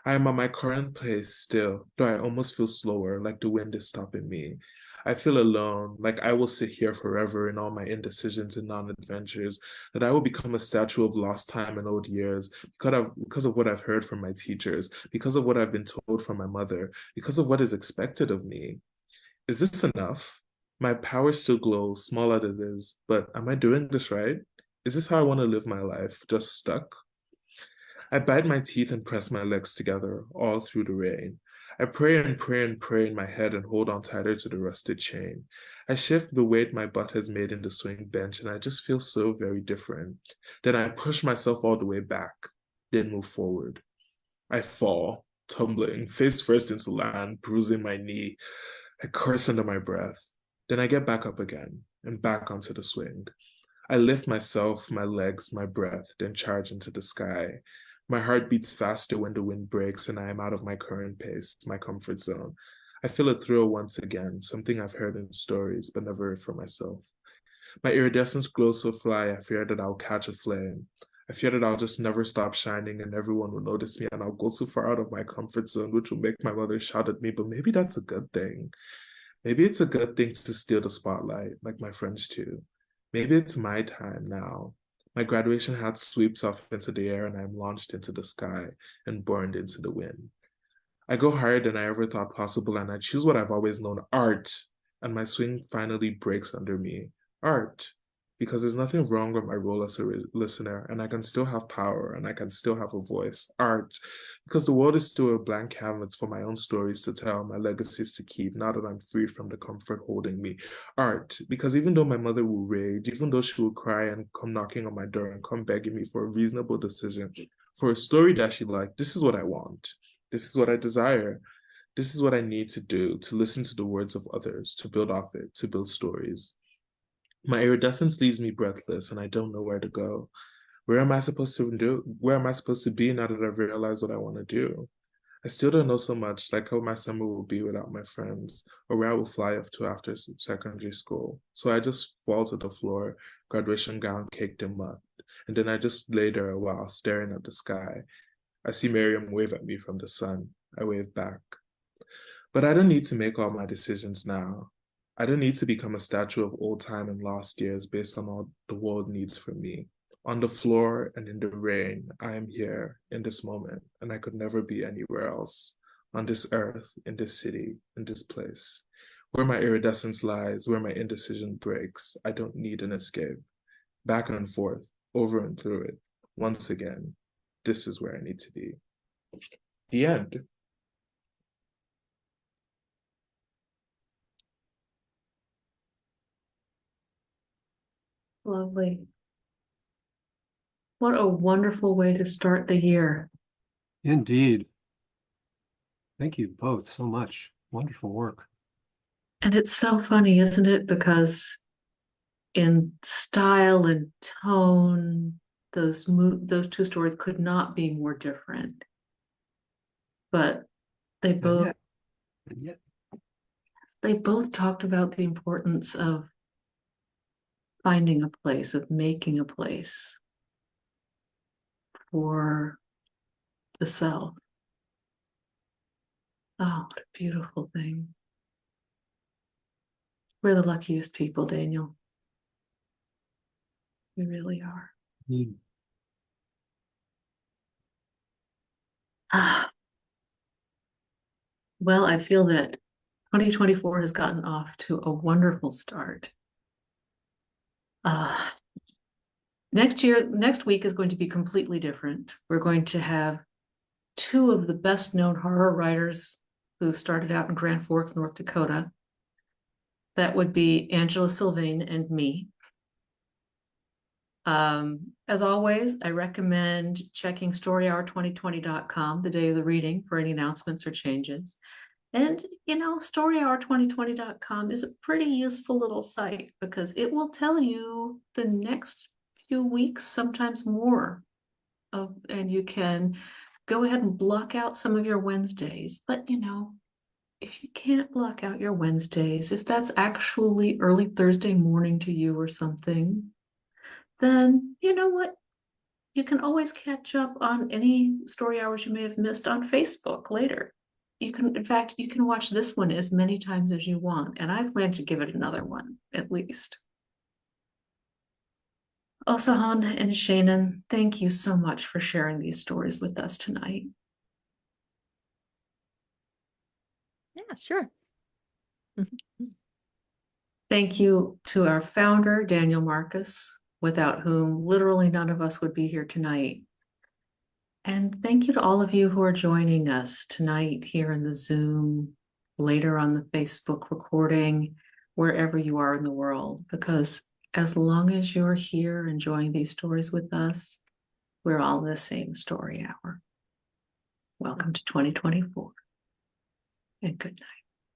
I am at my current place still, though I almost feel slower, like the wind is stopping me. I feel alone, like I will sit here forever in all my indecisions and non-adventures, that I will become a statue of lost time and old years because of what I've heard from my teachers, because of what I've been told from my mother, because of what is expected of me. Is this enough? My power still glows, small as it is, but am I doing this right? Is this how I want to live my life, just stuck? I bite my teeth and press my legs together, all through the rain. I pray and pray and pray in my head and hold on tighter to the rusted chain. I shift the weight my butt has made in the swing bench, and I just feel so very different. Then I push myself all the way back, then move forward. I fall, tumbling, face first into land, bruising my knee. I curse under my breath. Then I get back up again and back onto the swing. I lift myself, my legs, my breath, then charge into the sky. My heart beats faster when the wind breaks and I am out of my current pace, my comfort zone. I feel a thrill once again, something I've heard in stories but never heard for myself. My iridescence glows so fly, I fear that I'll catch a flame. I fear that I'll just never stop shining and everyone will notice me and I'll go too far out of my comfort zone, which will make my mother shout at me, but maybe that's a good thing. Maybe it's a good thing to steal the spotlight, like my friends too. Maybe it's my time now. My graduation hat sweeps off into the air and I'm launched into the sky and burned into the wind. I go higher than I ever thought possible and I choose what I've always known, art. and my swing finally breaks under me. Art, because there's nothing wrong with my role as a listener, and I can still have power and I can still have a voice. Art, because the world is still a blank canvas for my own stories to tell, my legacies to keep, now that I'm free from the comfort holding me. Art, because even though my mother will rage, even though she will cry and come knocking on my door and come begging me for a reasonable decision, for a story that she liked, this is what I want. This is what I desire. This is what I need to do, to listen to the words of others, to build off it, to build stories. My iridescence leaves me breathless and I don't know where to go. Where am I supposed to do? Where am I supposed to be now that I've realized what I want to do? I still don't know so much, like how my summer will be without my friends, or where I will fly off to after secondary school. So I just fall to the floor, graduation gown caked in mud, and then I just lay there a while, staring at the sky. I see Miriam wave at me from the sun. I wave back. But I don't need to make all my decisions now. I don't need to become a statue of old time and lost years based on all the world needs from me. On the floor and in the rain, I am here in this moment, and I could never be anywhere else. On this earth, in this city, in this place. Where my iridescence lies, where my indecision breaks, I don't need an escape. Back and forth, over and through it. Once again, this is where I need to be. The end. Lovely. What a wonderful way to start the year. Indeed. Thank you both so much. Wonderful work. And it's so funny, isn't it? Because in style and tone, those two stories could not be more different. But they both And yet, talked about the importance of finding a place, of making a place for the self. Oh, what a beautiful thing. We're the luckiest people, Daniel. We really are. mm, Ah. Well, I feel that 2024 has gotten off to a wonderful start. Next week is going to be completely different. We're going to have two of the best known horror writers who started out in Grand Forks, North Dakota. That would be Angela Sylvain and me. As always, I recommend checking storyhour2020.com the day of the reading for any announcements or changes. And, storyhour2020.com is a pretty useful little site because it will tell you the next few weeks, sometimes more. And you can go ahead and block out some of your Wednesdays. But, if you can't block out your Wednesdays, if that's actually early Thursday morning to you or something, then you know what? You can always catch up on any story hours you may have missed on Facebook later. In fact, you can watch this one as many times as you want, and I plan to give it another one, at least. Osahon and Shaenon, thank you so much for sharing these stories with us tonight. Yeah, sure. Thank you to our founder, Daniel Marcus, without whom literally none of us would be here tonight. And thank you to all of you who are joining us tonight here in the Zoom, later on the Facebook recording, wherever you are in the world, because as long as you're here enjoying these stories with us, we're all in the same story hour. Welcome to 2024, and good night.